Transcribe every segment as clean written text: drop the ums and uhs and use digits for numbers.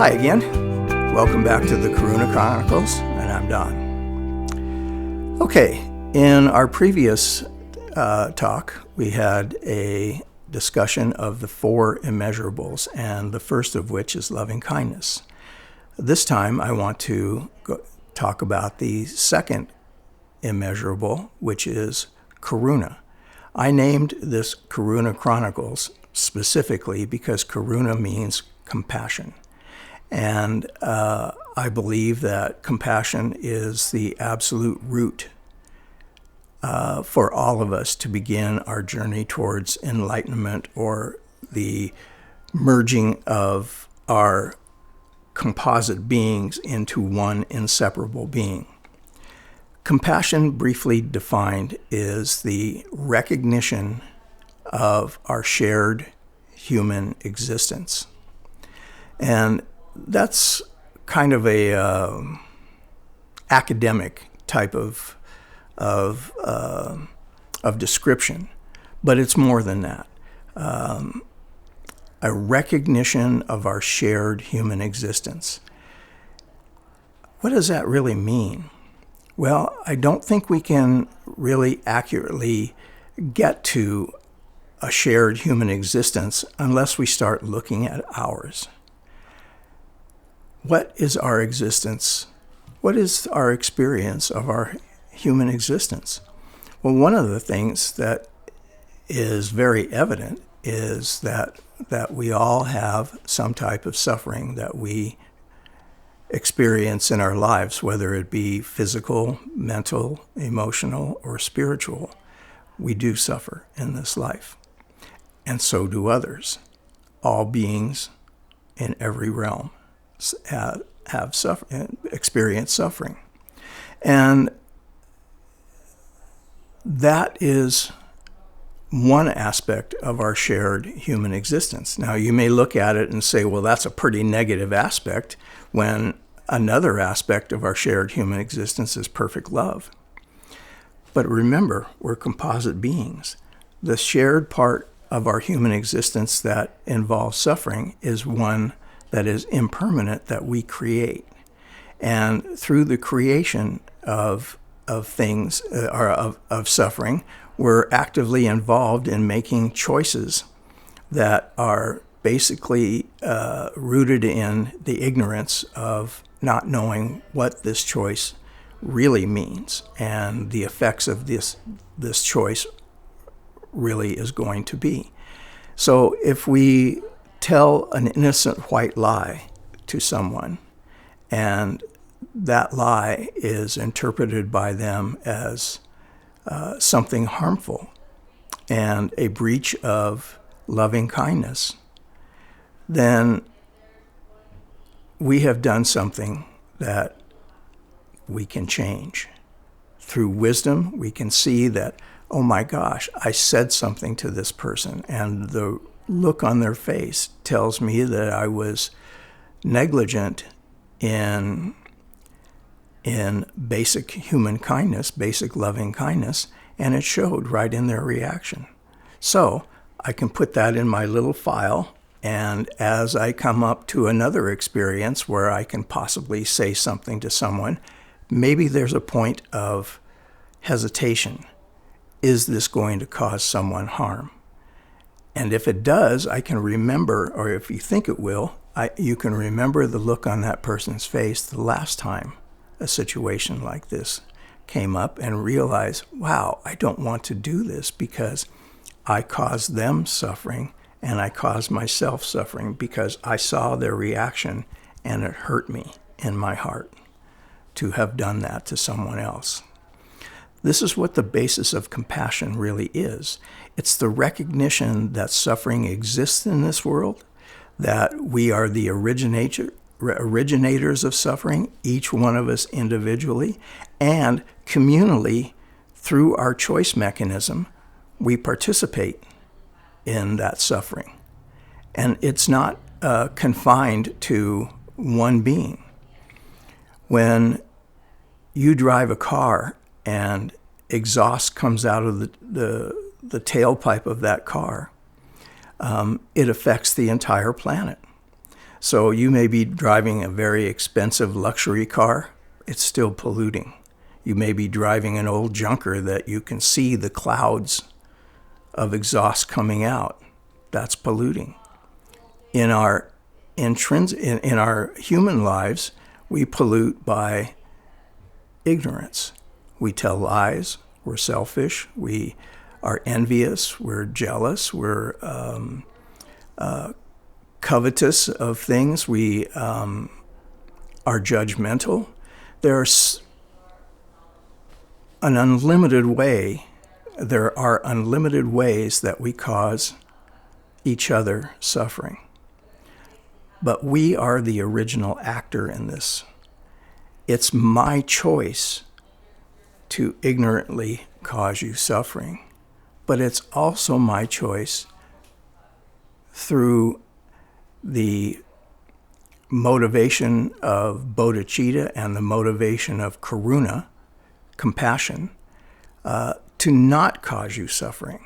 Hi again. Welcome back to the Karuna Chronicles, and I'm Don. Okay, in our previous talk, we had a discussion of the 4 immeasurables, and the first of which is loving kindness. This time, I want to talk about the second immeasurable, which is Karuna. I named this Karuna Chronicles specifically because Karuna means compassion. And I believe that compassion is the absolute root for all of us to begin our journey towards enlightenment, or the merging of our composite beings into one inseparable being. Compassion, briefly defined, is the recognition of our shared human existence. And that's kind of a academic type of description, but it's more than that. A recognition of our shared human existence. What does that really mean? Well, I don't think we can really accurately get to a shared human existence unless we start looking at ours. What is our existence? What is our experience of our human existence? Well, one of the things that is very evident is that we all have some type of suffering that we experience in our lives, whether it be physical, mental, emotional, or spiritual. We do suffer in this life, and so do others. All beings in every realm have experienced suffering. And that is one aspect of our shared human existence. Now, you may look at it and say, well, that's a pretty negative aspect, when another aspect of our shared human existence is perfect love. But remember, we're composite beings. The shared part of our human existence that involves suffering is one that is impermanent, that we create. And through the creation of things, or of suffering, we're actively involved in making choices that are basically rooted in the ignorance of not knowing what this choice really means, and the effects of this choice really is going to be. So if we tell an innocent white lie to someone, and that lie is interpreted by them as something harmful and a breach of loving kindness, then we have done something that we can change. Through wisdom, we can see that, oh my gosh, I said something to this person, and the look on their face tells me that I was negligent in basic human kindness, basic loving kindness, and it showed right in their reaction. So I can put that in my little file, and as I come up to another experience where I can possibly say something to someone, maybe there's a point of hesitation. Is this going to cause someone harm? And if it does, I can remember, or if you think it will, you can remember the look on that person's face the last time a situation like this came up, and realize, wow, I don't want to do this because I caused them suffering, and I caused myself suffering because I saw their reaction, and it hurt me in my heart to have done that to someone else. This is what the basis of compassion really is. It's the recognition that suffering exists in this world, that we are the originators of suffering, each one of us individually, and communally, through our choice mechanism, we participate in that suffering. And it's not confined to one being. When you drive a car and exhaust comes out of the tailpipe of that car, it affects the entire planet. So you may be driving a very expensive luxury car. It's still polluting. You may be driving an old junker that you can see the clouds of exhaust coming out. That's polluting. In our in our human lives, we pollute by ignorance. We tell lies. We're selfish. We are envious. We're jealous. We're covetous of things. We are judgmental. There's an unlimited way. There are unlimited ways that we cause each other suffering. But we are the original actor in this. It's my choice to ignorantly cause you suffering, but it's also my choice through the motivation of bodhicitta and the motivation of karuna, compassion, to not cause you suffering,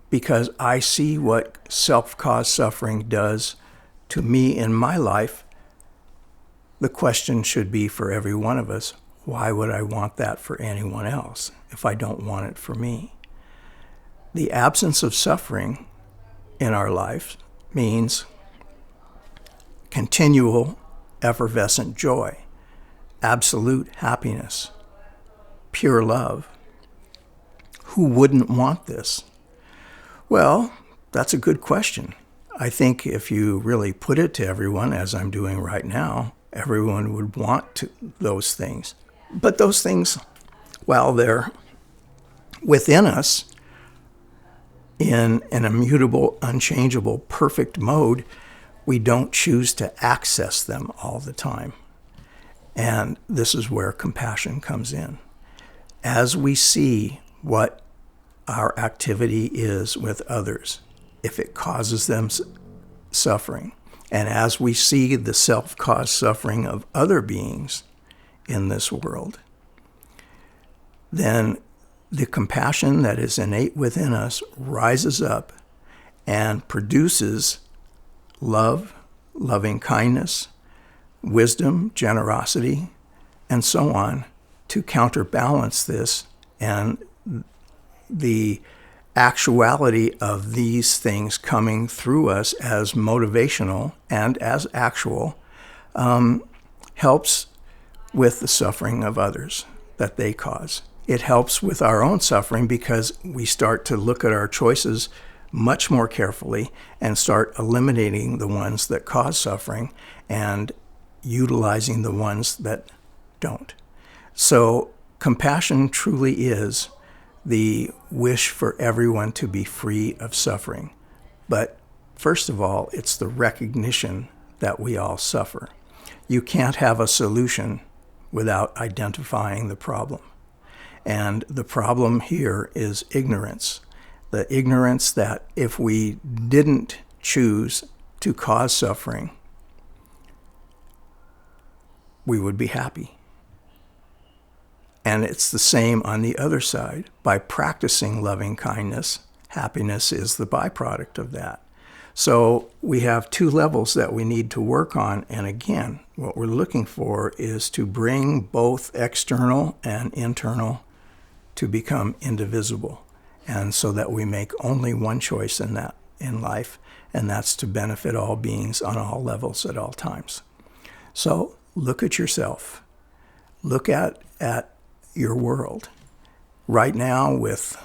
because I see what self-caused suffering does to me in my life. The question should be for every one of us, why would I want that for anyone else if I don't want it for me? The absence of suffering in our life means continual, effervescent joy, absolute happiness, pure love. Who wouldn't want this? Well, that's a good question. I think if you really put it to everyone, as I'm doing right now, everyone would want those things. But those things, while they're within us in an immutable, unchangeable, perfect mode, we don't choose to access them all the time. And this is where compassion comes in. As we see what our activity is with others, if it causes them suffering, and as we see the self-caused suffering of other beings in this world, then the compassion that is innate within us rises up and produces love, loving kindness, wisdom, generosity, and so on to counterbalance this. And the actuality of these things coming through us as motivational and as actual helps with the suffering of others that they cause. It helps with our own suffering because we start to look at our choices much more carefully and start eliminating the ones that cause suffering and utilizing the ones that don't. So compassion truly is the wish for everyone to be free of suffering. But first of all, it's the recognition that we all suffer. You can't have a solution without identifying the problem. And the problem here is ignorance. The ignorance that if we didn't choose to cause suffering, we would be happy. And it's the same on the other side. By practicing loving kindness, happiness is the byproduct of that. So we have two levels that we need to work on. And again, what we're looking for is to bring both external and internal to become indivisible. And so that we make only one choice in life, and that's to benefit all beings on all levels at all times. So look at yourself. Look at your world. Right now, with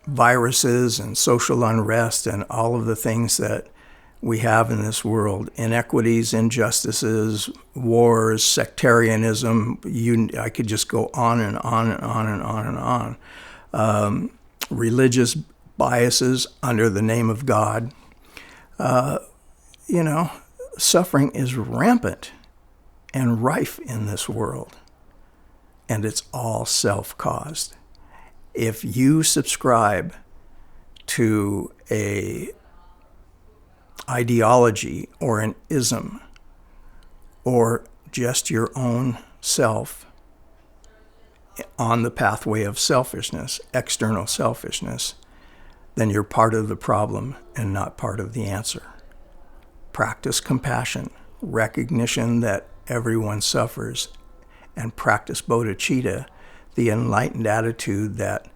viruses and social unrest and all of the things that we have in this world, inequities, injustices, wars, sectarianism, I could just go on and on and on and on and on. Religious biases under the name of God. Suffering is rampant and rife in this world. And it's all self-caused. If you subscribe to a ideology or an ism or just your own self on the pathway of selfishness, external selfishness, then you're part of the problem and not part of the answer. practice compassion, recognition that everyone suffers, and practice bodhicitta, the enlightened attitude that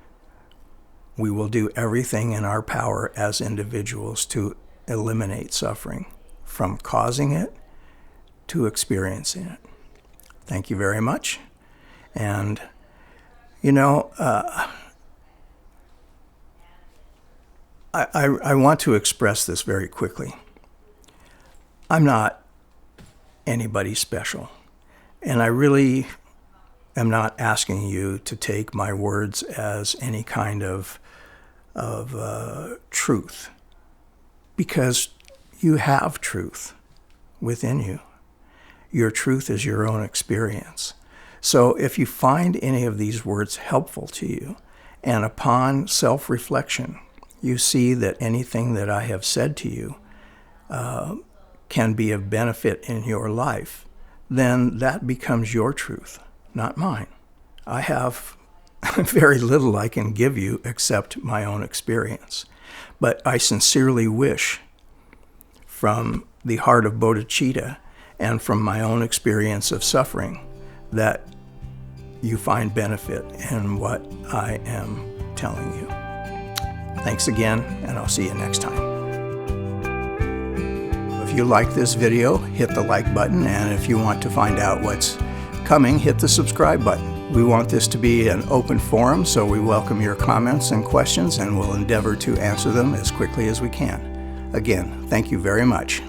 we will do everything in our power as individuals to eliminate suffering, from causing it to experiencing it. Thank you very much. And, I want to express this very quickly. I'm not anybody special, and I really am not asking you to take my words as any kind of truth, because you have truth within you. Your truth is your own experience. So if you find any of these words helpful to you, and upon self-reflection, you see that anything that I have said to you can be of benefit in your life, then that becomes your truth, not mine. I have very little I can give you except my own experience. But I sincerely wish, from the heart of bodhicitta and from my own experience of suffering, that you find benefit in what I am telling you. Thanks again, and I'll see you next time. If you like this video, hit the like button, and if you want to find out what's coming, hit the subscribe button. We want this to be an open forum, so we welcome your comments and questions, and we'll endeavor to answer them as quickly as we can. Again, thank you very much.